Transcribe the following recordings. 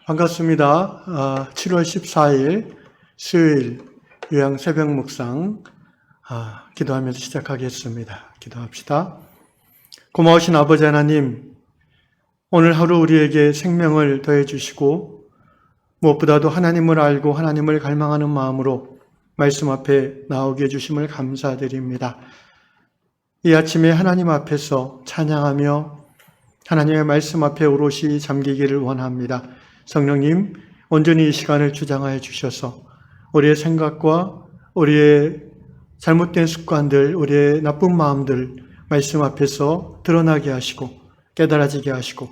반갑습니다. 7월 14일 수요일 요양 새벽 묵상 기도하면서 시작하겠습니다. 기도합시다. 고마우신 아버지 하나님, 오늘 하루 우리에게 생명을 더해 주시고 무엇보다도 하나님을 알고 하나님을 갈망하는 마음으로 말씀 앞에 나오게 해주심을 감사드립니다. 이 아침에 하나님 앞에서 찬양하며 하나님의 말씀 앞에 오롯이 잠기기를 원합니다. 성령님, 온전히 이 시간을 주장하여 주셔서 우리의 생각과 우리의 잘못된 습관들, 우리의 나쁜 마음들 말씀 앞에서 드러나게 하시고 깨달아지게 하시고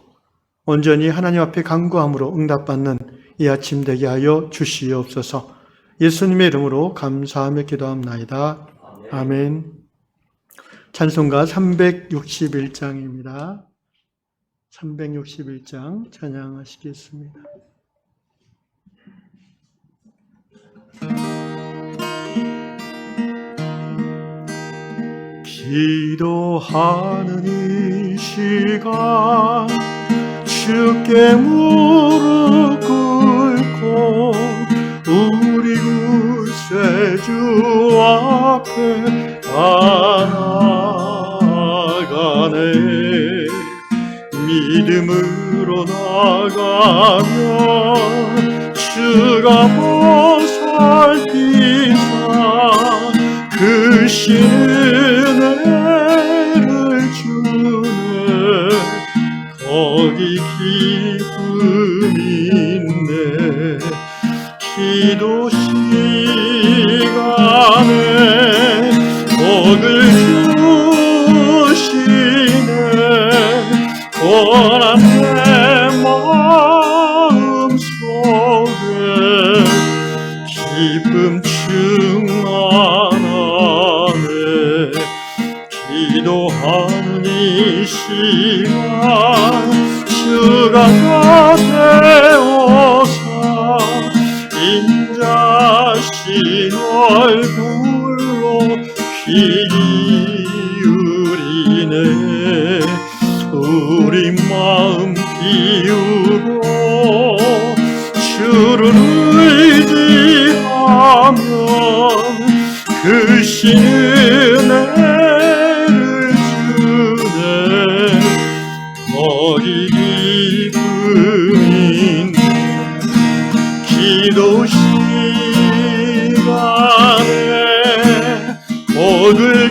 온전히 하나님 앞에 간구함으로 응답받는 이 아침 되게 하여 주시옵소서. 예수님의 이름으로 감사하며 기도합나이다. 아멘. 찬송가 361장입니다. 361장 찬양하시겠습니다. 기도하는 이 시간 주께 무릎 꿇고 우리 구세주 앞에 나아가네. 믿음으로 나가면 주가 보살피사 그 은혜를 주네. 거기 기쁨이 있네. 기도 시간에 복을 주시네. 고난 내 마음속에 기쁨 충만하네. 기도하는 이 시간 주가 되어서 인자신 얼굴로 귀 기울이네. 우리 마음 비우고 주를 의지하면 그 은혜를 주네. 거기 기쁨이 기도 시간에 복을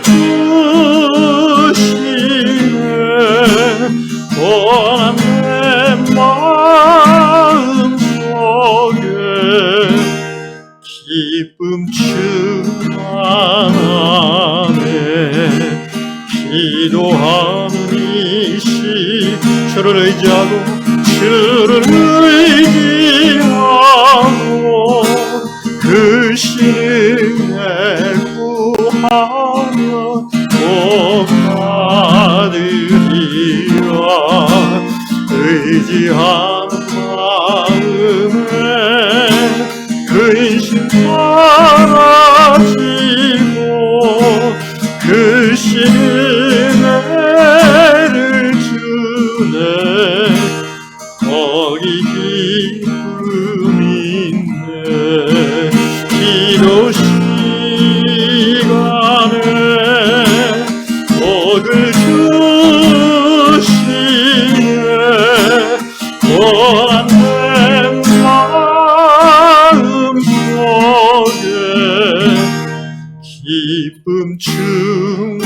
고난 내 마음속에 기쁨 충만하네. 기도하는 이 시 주를 의지하고 주를 의지하고 그 은혜 구하며 복 받으리라. 의지하는 마음에 근심 사라지고 그 은혜를 주네. 거기 기쁨이 있네. 기도 시간에 복을 주시네. 고난 내 마음속에 기쁨 충만하네.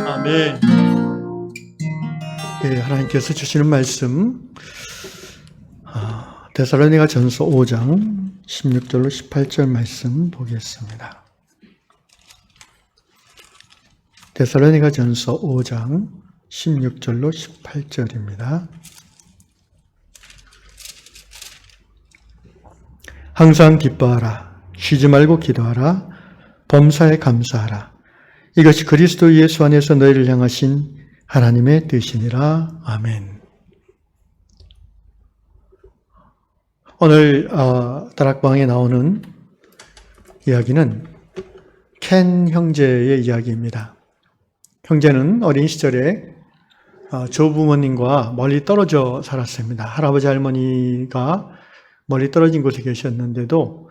아멘. 네, 하나님께서 주시는 말씀 데살로니가 전서 5장 16절로 18절 말씀 보겠습니다. 데살로니가 전서 5장 16절로 18절입니다. 항상 기뻐하라. 쉬지 말고 기도하라. 범사에 감사하라. 이것이 그리스도 예수 안에서 너희를 향하신 하나님의 뜻이니라. 아멘. 오늘 다락방에 나오는 이야기는 켄 형제의 이야기입니다. 형제는 어린 시절에 조부모님과 멀리 떨어져 살았습니다. 할아버지 할머니가 멀리 떨어진 곳에 계셨는데도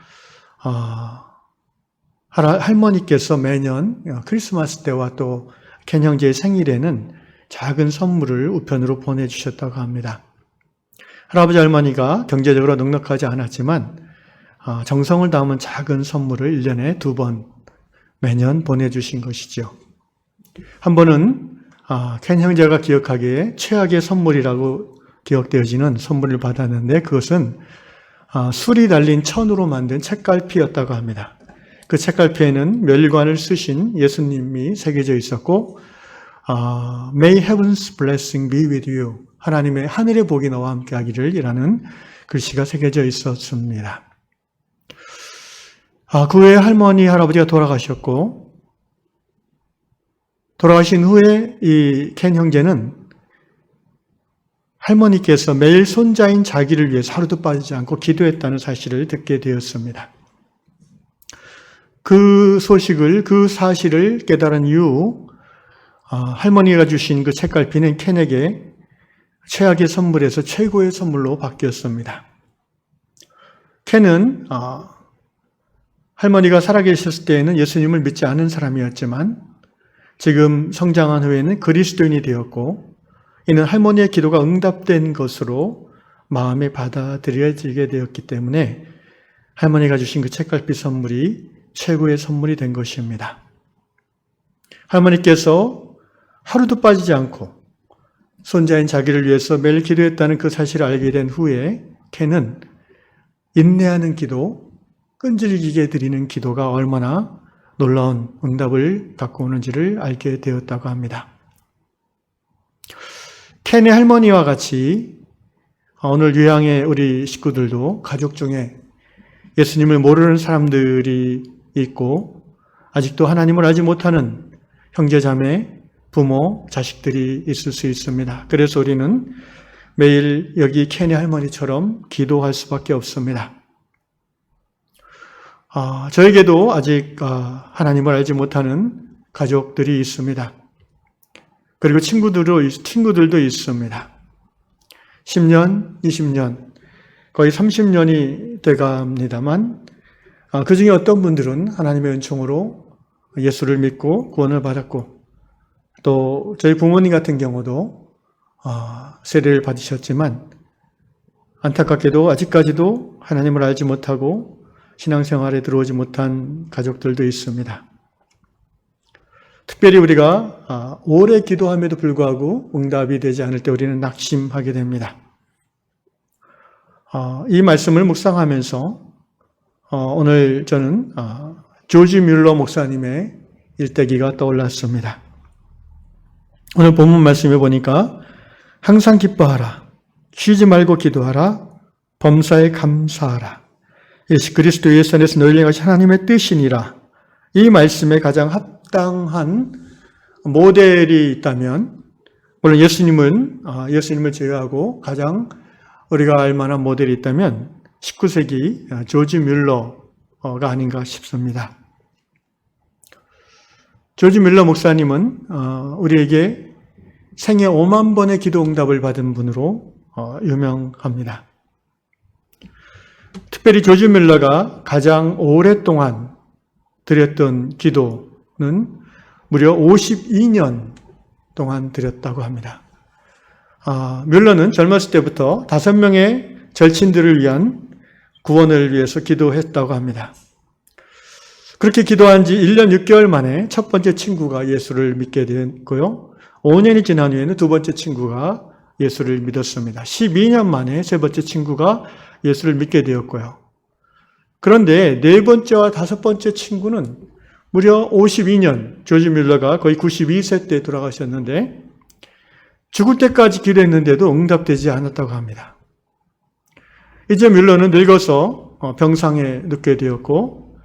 할머니께서 매년 크리스마스 때와 또 켄 형제의 생일에는 작은 선물을 우편으로 보내주셨다고 합니다. 할아버지 할머니가 경제적으로 넉넉하지 않았지만 정성을 담은 작은 선물을 1년에 2번 매년 보내주신 것이죠. 한 번은 켄 형제가 기억하기에 최악의 선물이라고 기억되어지는 선물을 받았는데 그것은 술이 달린 천으로 만든 책갈피였다고 합니다. 그 책갈피에는 멸관을 쓰신 예수님이 새겨져 있었고 May heaven's blessing be with you. 하나님의 하늘의 복이 너와 함께 하기를 이라는 글씨가 새겨져 있었습니다. 그 후에 할머니, 할아버지가 돌아가셨고 돌아가신 후에 이 켄 형제는 할머니께서 매일 손자인 자기를 위해서 하루도 빠지지 않고 기도했다는 사실을 듣게 되었습니다. 그 사실을 깨달은 이후 할머니가 주신 그 책갈피는 켄에게 최악의 선물에서 최고의 선물로 바뀌었습니다. 켄은 할머니가 살아계셨을 때에는 예수님을 믿지 않은 사람이었지만 지금 성장한 후에는 그리스도인이 되었고 이는 할머니의 기도가 응답된 것으로 마음에 받아들여지게 되었기 때문에 할머니가 주신 그 책갈피 선물이 최고의 선물이 된 것입니다. 할머니께서 하루도 빠지지 않고 손자인 자기를 위해서 매일 기도했다는 그 사실을 알게 된 후에 켄은 인내하는 기도, 끈질기게 드리는 기도가 얼마나 놀라운 응답을 갖고 오는지를 알게 되었다고 합니다. 켄의 할머니와 같이 오늘 유양의 우리 식구들도 가족 중에 예수님을 모르는 사람들이 있고 아직도 하나님을 알지 못하는 형제자매, 부모, 자식들이 있을 수 있습니다. 그래서 우리는 매일 여기 켄의 할머니처럼 기도할 수밖에 없습니다. 저에게도 아직 하나님을 알지 못하는 가족들이 있습니다. 그리고 친구들도 있습니다. 10년, 20년, 거의 30년이 돼갑니다만 그 중에 어떤 분들은 하나님의 은총으로 예수를 믿고 구원을 받았고 또 저희 부모님 같은 경우도 세례를 받으셨지만 안타깝게도 아직까지도 하나님을 알지 못하고 신앙생활에 들어오지 못한 가족들도 있습니다. 특별히 우리가 오래 기도함에도 불구하고 응답이 되지 않을 때 우리는 낙심하게 됩니다. 이 말씀을 묵상하면서 오늘 저는 조지 뮬러 목사님의 일대기가 떠올랐습니다. 오늘 본문 말씀에 보니까 항상 기뻐하라, 쉬지 말고 기도하라, 범사에 감사하라. 예수 그리스도 예수 안에서 너희를 향하신 하나님의 뜻이니라. 이 말씀에 가장 합당한 모델이 있다면 물론 예수님을 제외하고 가장 우리가 알 만한 모델이 있다면 19세기 조지 뮬러가 아닌가 싶습니다. 조지 뮬러 목사님은 우리에게 생애 5만 번의 기도 응답을 받은 분으로 유명합니다. 특별히 조지 뮬러가 가장 오랫동안 드렸던 기도는 무려 52년 동안 드렸다고 합니다. 뮬러는 젊었을 때부터 5명의 절친들을 위한 구원을 위해서 기도했다고 합니다. 그렇게 기도한 지 1년 6개월 만에 첫 번째 친구가 예수를 믿게 됐고요. 5년이 지난 후에는 두 번째 친구가 예수를 믿었습니다. 12년 만에 세 번째 친구가 예수를 믿게 되었고요. 그런데 네 번째와 다섯 번째 친구는 무려 52년, 조지 뮬러가 거의 92세 때 돌아가셨는데 죽을 때까지 기도했는데도 응답되지 않았다고 합니다. 이제 뮬러는 늙어서 병상에 눕게 되었고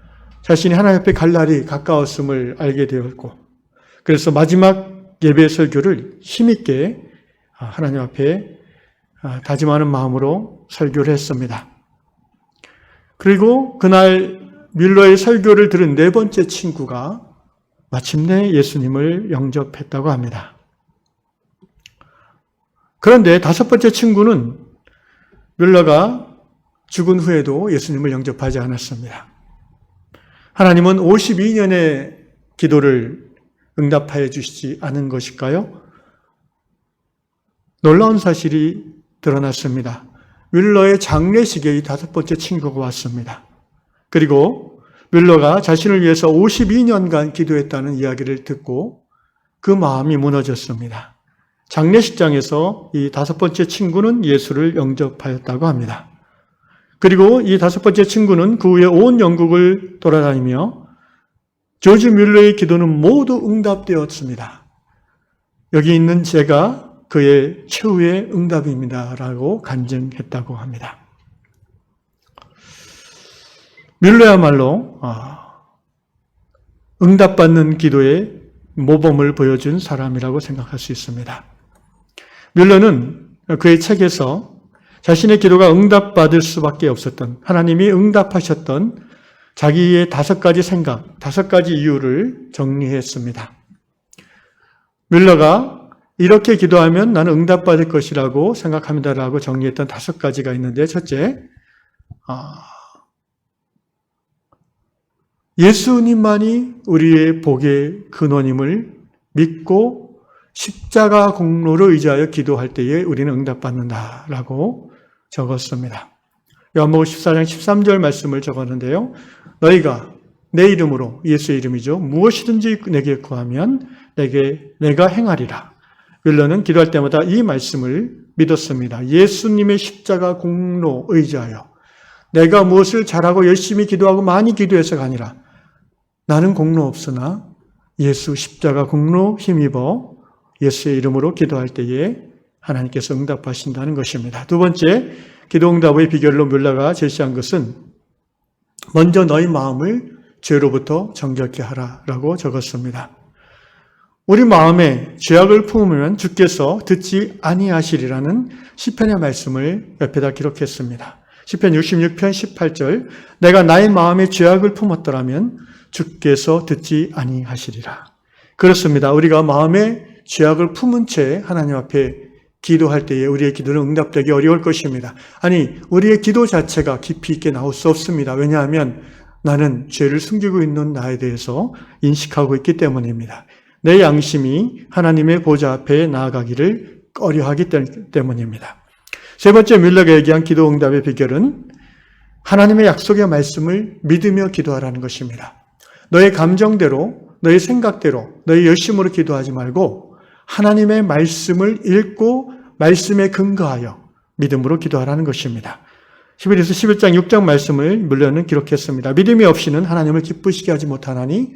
자신이 하나님 앞에 갈 날이 가까웠음을 알게 되었고 그래서 마지막 예배 설교를 힘있게 하나님 앞에 다짐하는 마음으로 설교를 했습니다. 그리고 그날 뮬러의 설교를 들은 네 번째 친구가 마침내 예수님을 영접했다고 합니다. 그런데 다섯 번째 친구는 뮬러가 죽은 후에도 예수님을 영접하지 않았습니다. 하나님은 52년의 기도를 응답하여 주시지 않은 것일까요? 놀라운 사실이 드러났습니다. 뮬러의 장례식에 이 다섯 번째 친구가 왔습니다. 그리고 뮬러가 자신을 위해서 52년간 기도했다는 이야기를 듣고 그 마음이 무너졌습니다. 장례식장에서 이 다섯 번째 친구는 예수를 영접하였다고 합니다. 그리고 이 다섯 번째 친구는 그 후에 온 영국을 돌아다니며 조지 뮬러의 기도는 모두 응답되었습니다. 여기 있는 제가 그의 최후의 응답입니다라고 간증했다고 합니다. 뮬러야말로 응답받는 기도의 모범을 보여준 사람이라고 생각할 수 있습니다. 뮬러는 그의 책에서 자신의 기도가 응답받을 수밖에 없었던, 하나님이 응답하셨던 자기의 다섯 가지 생각, 다섯 가지 이유를 정리했습니다. 뮬러가 이렇게 기도하면 나는 응답받을 것이라고 생각합니다라고 정리했던 다섯 가지가 있는데, 첫째, 예수님만이 우리의 복의 근원임을 믿고 십자가 공로를 의지하여 기도할 때에 우리는 응답받는다라고 적었습니다. 요한복음 14장 13절 말씀을 적었는데요. 너희가 내 이름으로, 예수의 이름이죠, 무엇이든지 내게 구하면 내가 행하리라. 뮬러는 기도할 때마다 이 말씀을 믿었습니다. 예수님의 십자가 공로 의지하여 내가 무엇을 잘하고 열심히 기도하고 많이 기도해서가 아니라 나는 공로 없으나 예수 십자가 공로 힘입어 예수의 이름으로 기도할 때에 하나님께서 응답하신다는 것입니다. 두 번째, 기도 응답의 비결로 뮬러가 제시한 것은 먼저 너희 마음을 죄로부터 정결케 하라라고 적었습니다. 우리 마음에 죄악을 품으면 주께서 듣지 아니하시리라는 시편의 말씀을 옆에다 기록했습니다. 시편 66편 18절, 내가 나의 마음에 죄악을 품었더라면 주께서 듣지 아니하시리라. 그렇습니다. 우리가 마음에 죄악을 품은 채 하나님 앞에 기도할 때에 우리의 기도는 응답되기 어려울 것입니다. 아니, 우리의 기도 자체가 깊이 있게 나올 수 없습니다. 왜냐하면 나는 죄를 숨기고 있는 나에 대해서 인식하고 있기 때문입니다. 내 양심이 하나님의 보좌 앞에 나아가기를 꺼려하기 때문입니다. 세 번째, 뮬러가 얘기한 기도 응답의 비결은 하나님의 약속의 말씀을 믿으며 기도하라는 것입니다. 너의 감정대로, 너의 생각대로, 너의 열심으로 기도하지 말고 하나님의 말씀을 읽고 말씀에 근거하여 믿음으로 기도하라는 것입니다. 히브리서 11장 6장 말씀을 뮬러는 기록했습니다. 믿음이 없이는 하나님을 기쁘시게 하지 못하나니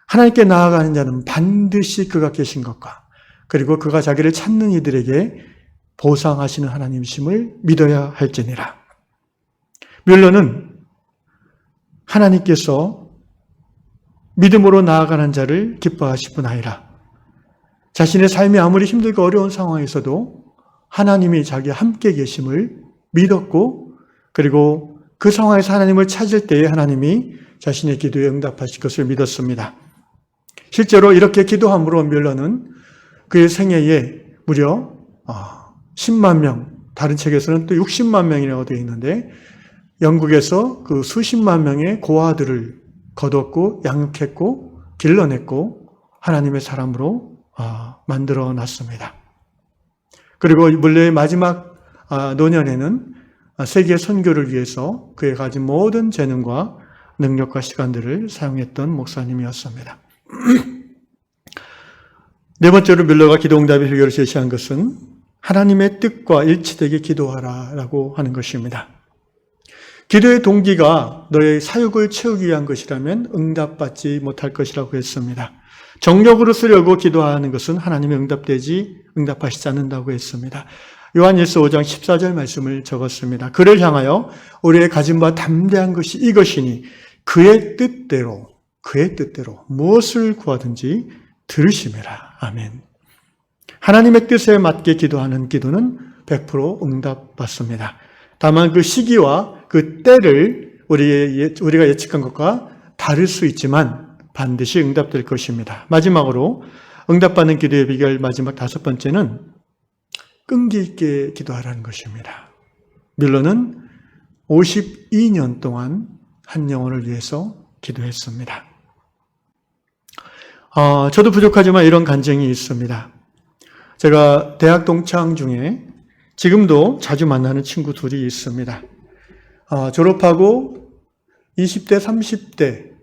하나님께 나아가는 자는 반드시 그가 계신 것과 그리고 그가 자기를 찾는 이들에게 보상하시는 하나님이심을 믿어야 할지니라. 뮬러는 하나님께서 믿음으로 나아가는 자를 기뻐하실 뿐 아니라 자신의 삶이 아무리 힘들고 어려운 상황에서도 하나님이 자기와 함께 계심을 믿었고, 그리고 그 상황에서 하나님을 찾을 때에 하나님이 자신의 기도에 응답하실 것을 믿었습니다. 실제로 이렇게 기도함으로 뮬러는 그의 생애에 무려 10만 명, 다른 책에서는 또 60만 명이라고 되어 있는데 영국에서 그 수십만 명의 고아들을 거뒀고 양육했고 길러냈고 하나님의 사람으로 만들어 놨습니다. 그리고 뮬러의 마지막 노년에는 세계 선교를 위해서 그의 가진 모든 재능과 능력과 시간들을 사용했던 목사님이었습니다. 네 번째로 뮬러가 기도 응답의 비결을 제시한 것은 하나님의 뜻과 일치되게 기도하라라고 하는 것입니다. 기도의 동기가 너의 사욕을 채우기 위한 것이라면 응답받지 못할 것이라고 했습니다. 정력으로 쓰려고 기도하는 것은 하나님의 응답하시지 않는다고 했습니다. 요한일서 5장 14절 말씀을 적었습니다. 그를 향하여 우리의 가진 바 담대한 것이 이것이니 그의 뜻대로 무엇을 구하든지 들으심이라. 아멘. 하나님의 뜻에 맞게 기도하는 기도는 100% 응답받습니다. 다만 그 시기와 그 때를 우리가 예측한 것과 다를 수 있지만 반드시 응답될 것입니다. 마지막으로 응답받는 기도의 비결 마지막 5번째는 끈기 있게 기도하라는 것입니다. 뮬러는 52년 동안 한 영혼을 위해서 기도했습니다. 저도 부족하지만 이런 간증이 있습니다. 제가 대학 동창 중에 지금도 자주 만나는 친구 둘이 있습니다. 졸업하고 20대, 30대,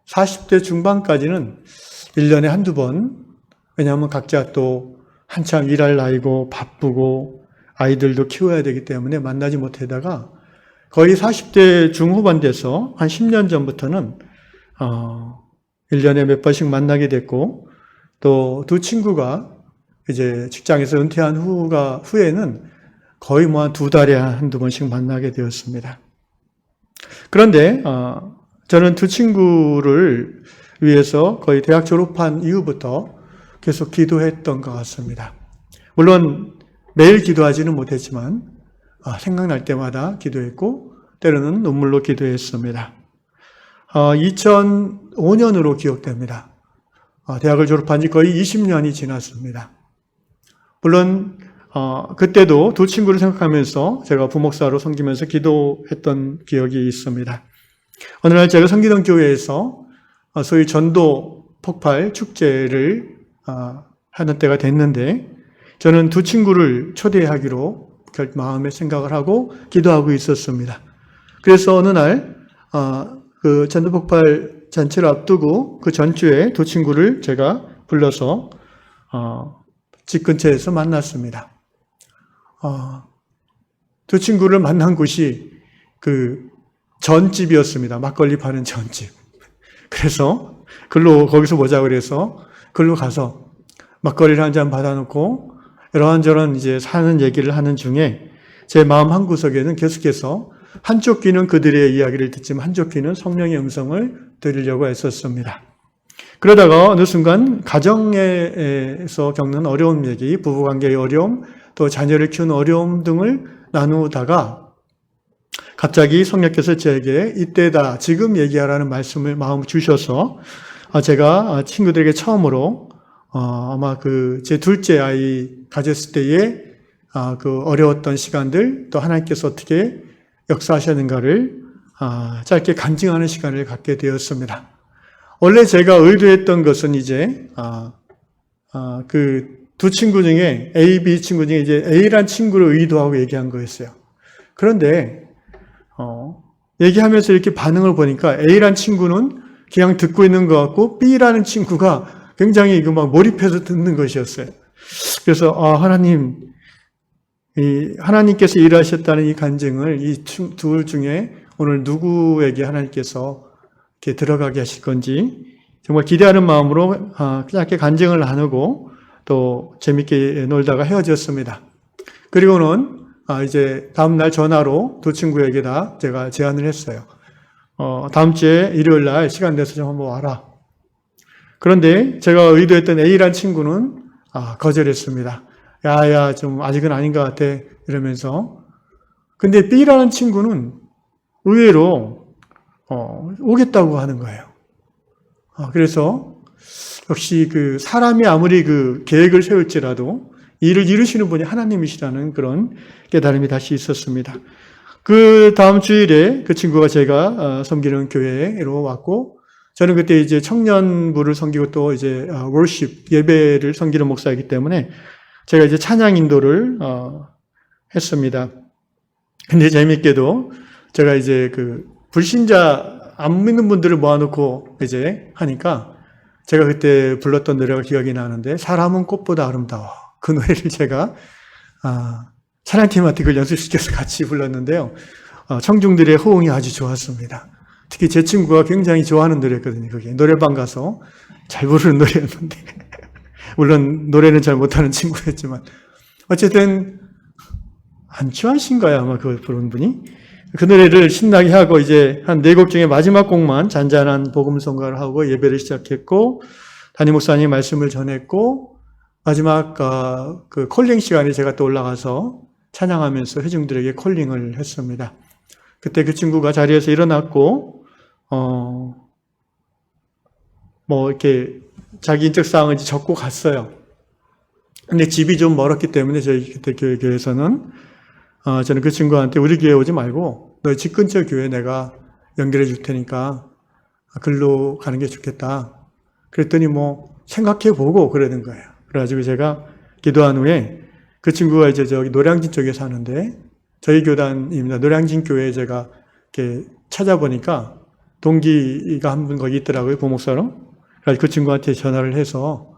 40대 중반까지는 1년에 한두 번, 왜냐하면 각자 또 한참 일할 나이고 바쁘고 아이들도 키워야 되기 때문에 만나지 못하다가 거의 40대 중후반 돼서 한 10년 전부터는 1년에 몇 번씩 만나게 됐고, 또 두 친구가 이제 직장에서 은퇴한 후에는 거의 뭐 한 2달에 한두 번씩 만나게 되었습니다. 그런데 저는 두 친구를 위해서 거의 대학 졸업한 이후부터 계속 기도했던 것 같습니다. 물론 매일 기도하지는 못했지만 생각날 때마다 기도했고 때로는 눈물로 기도했습니다. 2005년으로 기억됩니다. 대학을 졸업한 지 거의 20년이 지났습니다. 물론 그때도 두 친구를 생각하면서 제가 부목사로 섬기면서 기도했던 기억이 있습니다. 어느 날 제가 섬기던 교회에서 소위 전도 폭발 축제를 하는 때가 됐는데 저는 두 친구를 초대하기로 마음에 생각을 하고 기도하고 있었습니다. 그래서 어느 날 그 전도 폭발 잔치를 앞두고 그 전주에 두 친구를 제가 불러서 집 근처에서 만났습니다. 두 친구를 만난 곳이 그 전집이었습니다. 막걸리 파는 전집. 그래서 거기서 보자 그래서 글로 가서 막걸리를 한 잔 받아놓고 이런저런 이제 사는 얘기를 하는 중에 제 마음 한구석에는 계속해서 한쪽 귀는 그들의 이야기를 듣지만 한쪽 귀는 성령의 음성을 들으려고 했었습니다. 그러다가 어느 순간 가정에서 겪는 어려운 얘기, 부부관계의 어려움, 또 자녀를 키우는 어려움 등을 나누다가 갑자기 성령께서 제게 이때다, 지금 얘기하라는 말씀을 마음을 주셔서 제가 친구들에게 처음으로 아마 제 둘째 아이 가졌을 때의 그 어려웠던 시간들, 또 하나님께서 어떻게 역사하셨는가를 짧게 간증하는 시간을 갖게 되었습니다. 원래 제가 의도했던 것은 이제 그 두 친구 중에 A, B 친구 중에 이제 A란 친구를 의도하고 얘기한 거였어요. 그런데 얘기하면서 이렇게 반응을 보니까 A란 친구는 그냥 듣고 있는 것 같고 B라는 친구가 굉장히 막 몰입해서 듣는 것이었어요. 그래서 하나님께서 일하셨다는 이 간증을 이 둘 중에 오늘 누구에게 하나님께서 이렇게 들어가게 하실 건지 정말 기대하는 마음으로 짧게 간증을 나누고 또 재밌게 놀다가 헤어졌습니다. 그리고는 이제 다음날 전화로 두 친구에게 다 제가 제안을 했어요. 다음 주에 일요일 날 시간 내서 좀 한번 와라. 그런데 제가 의도했던 A란 친구는 거절했습니다. 야야 좀 아직은 아닌 것 같아 이러면서. 근데 B라는 친구는 의외로 오겠다고 하는 거예요. 그래서 역시 그 사람이 아무리 그 계획을 세울지라도 일을 이루시는 분이 하나님이시라는 그런 깨달음이 다시 있었습니다. 그 다음 주일에 그 친구가 제가 섬기는 교회로 왔고, 저는 그때 이제 청년부를 섬기고 또 이제 월십 예배를 섬기는 목사이기 때문에 제가 이제 찬양 인도를 했습니다. 근데 재미있게도 제가 이제 그 불신자 안 믿는 분들을 모아놓고 이제 하니까 제가 그때 불렀던 노래가 기억이 나는데 사람은 꽃보다 아름다워. 그 노래를 제가 찬양팀한테 그걸 연습시켜서 같이 불렀는데요. 청중들의 호응이 아주 좋았습니다. 특히 제 친구가 굉장히 좋아하는 노래였거든요. 그게 노래방 가서 잘 부르는 노래였는데 물론 노래는 잘 못하는 친구였지만 어쨌든 안치환 씨인가요? 아마 그걸 부른 분이 그 노래를 신나게 하고 이제 한 4곡 중에 마지막 곡만 잔잔한 복음성가를 하고 예배를 시작했고 담임 목사님 말씀을 전했고 마지막 그 콜링 시간에 제가 또 올라가서 찬양하면서 회중들에게 콜링을 했습니다. 그때 그 친구가 자리에서 일어났고 뭐 이렇게 자기 인적 사항을 적고 갔어요. 근데 집이 좀 멀었기 때문에 저희 그때 교회에서는 저는 그 친구한테 우리 교회 오지 말고 너 집 근처 교회 내가 연결해 줄 테니까 글로 가는 게 좋겠다. 그랬더니 뭐 생각해 보고 그러는 거예요. 그래가지고 제가 기도한 후에 그 친구가 이제 저기 노량진 쪽에 사는데 저희 교단입니다. 노량진 교회에 제가 이렇게 찾아보니까 동기가 한 분 거기 있더라고요. 부목사로. 그래서 그 친구한테 전화를 해서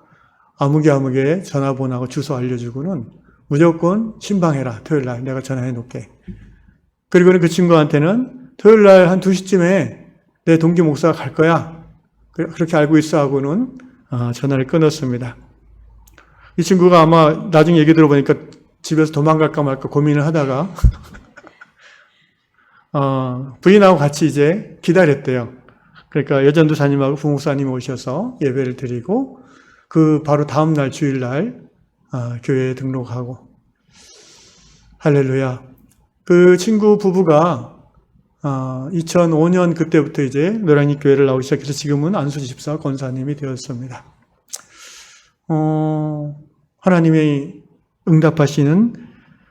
아무개 전화번호하고 주소 알려주고는 무조건 신방해라. 토요일 날 내가 전화해 놓을게. 그리고는 그 친구한테는 토요일 날 한 2시쯤에 내 동기 목사가 갈 거야. 그렇게 알고 있어 하고는 전화를 끊었습니다. 이 친구가 아마 나중에 얘기 들어보니까 집에서 도망갈까 말까 고민을 하다가 부인하고 같이 이제 기다렸대요. 그러니까 여전도사님하고 부목사님이 오셔서 예배를 드리고 그 바로 다음 날 주일날 교회에 등록하고 할렐루야. 그 친구 부부가 2005년 그때부터 이제 노량진 교회를 나오기 시작해서 지금은 안수집사 권사님이 되었습니다. 하나님의 응답하시는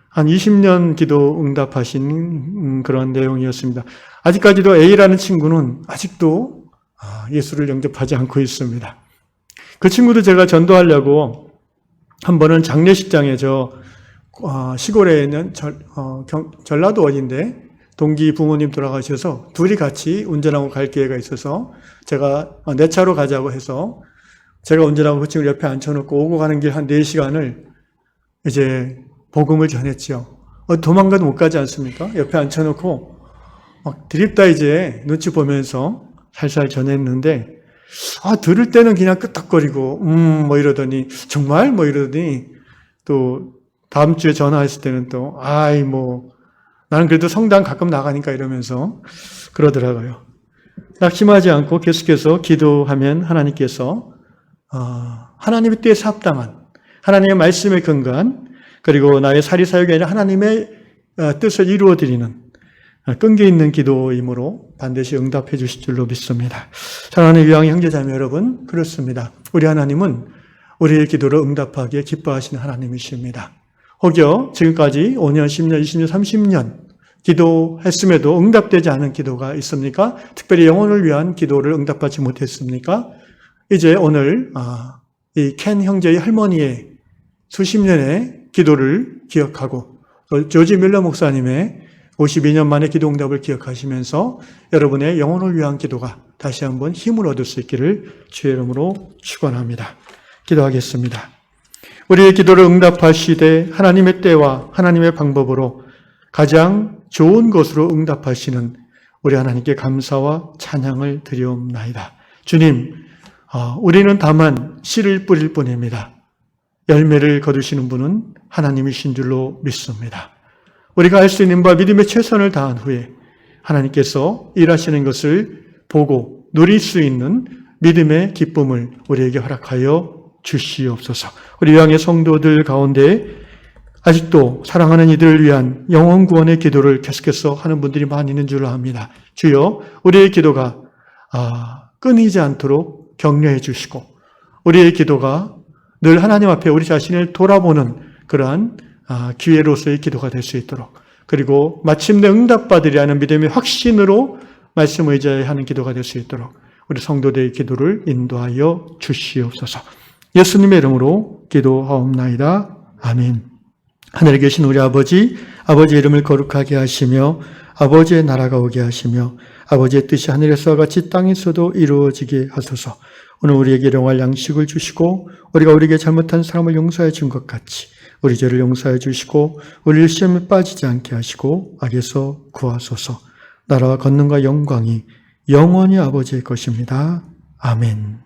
한 20년 기도 응답하신 그런 내용이었습니다. 아직까지도 A라는 친구는 아직도 예수를 영접하지 않고 있습니다. 그 친구도 제가 전도하려고 한 번은 장례식장에 시골에 있는 전라도 어딘데 동기 부모님 돌아가셔서 둘이 같이 운전하고 갈 기회가 있어서 제가 내 차로 가자고 해서 제가 운전하고 그 친구를 옆에 앉혀놓고 오고 가는 길 한 4시간을 이제 복음을 전했지요. 도망가도 못 가지 않습니까? 옆에 앉혀놓고 막 드립다 이제 눈치 보면서 살살 전했는데 들을 때는 그냥 끄떡거리고 뭐 이러더니 정말 뭐 이러더니 또 다음 주에 전화했을 때는 또 나는 그래도 성당 가끔 나가니까 이러면서 그러더라고요. 낙심하지 않고 계속해서 기도하면 하나님께서 하나님의 뜻에 합당한 하나님의 말씀에 근거한 그리고 나의 사리사욕이 아니라 하나님의 뜻을 이루어드리는 끈기 있는 기도이므로 반드시 응답해 주실 줄로 믿습니다. 사랑하는 유양의 형제자매 여러분, 그렇습니다. 우리 하나님은 우리의 기도를 응답하기에 기뻐하시는 하나님이십니다. 혹여 지금까지 5년, 10년, 20년, 30년 기도했음에도 응답되지 않은 기도가 있습니까? 특별히 영혼을 위한 기도를 응답받지 못했습니까? 이제 오늘 이 켄 형제의 할머니의 수십 년의 기도를 기억하고 조지 밀러 목사님의 52년 만에 기도 응답을 기억하시면서 여러분의 영혼을 위한 기도가 다시 한번 힘을 얻을 수 있기를 주의 이름으로 축원합니다. 기도하겠습니다. 우리의 기도를 응답하시되 하나님의 때와 하나님의 방법으로 가장 좋은 것으로 응답하시는 우리 하나님께 감사와 찬양을 드리옵나이다. 주님, 우리는 다만 씨를 뿌릴 뿐입니다. 열매를 거두시는 분은 하나님이신 줄로 믿습니다. 우리가 할 수 있는 바 믿음의 최선을 다한 후에 하나님께서 일하시는 것을 보고 누릴 수 있는 믿음의 기쁨을 우리에게 허락하여 주시옵소서. 우리 유양의 성도들 가운데 아직도 사랑하는 이들을 위한 영혼 구원의 기도를 계속해서 하는 분들이 많이 있는 줄로 압니다. 주여, 우리의 기도가 끊이지 않도록 격려해 주시고 우리의 기도가 늘 하나님 앞에 우리 자신을 돌아보는 그러한 기회로서의 기도가 될 수 있도록 그리고 마침내 응답받으리 하는 믿음의 확신으로 말씀 의지하여 하는 기도가 될 수 있도록 우리 성도들의 기도를 인도하여 주시옵소서. 예수님의 이름으로 기도하옵나이다. 아멘. 하늘에 계신 우리 아버지, 아버지의 이름을 거룩하게 하시며 아버지의 나라가 오게 하시며 아버지의 뜻이 하늘에서와 같이 땅에서도 이루어지게 하소서. 오늘 우리에게 일용할 양식을 주시고 우리가 우리에게 잘못한 사람을 용서해 준 것 같이 우리 죄를 용서해 주시고 우리를 시험에 빠지지 않게 하시고 악에서 구하소서. 나라와 권능과 영광이 영원히 아버지의 것입니다. 아멘.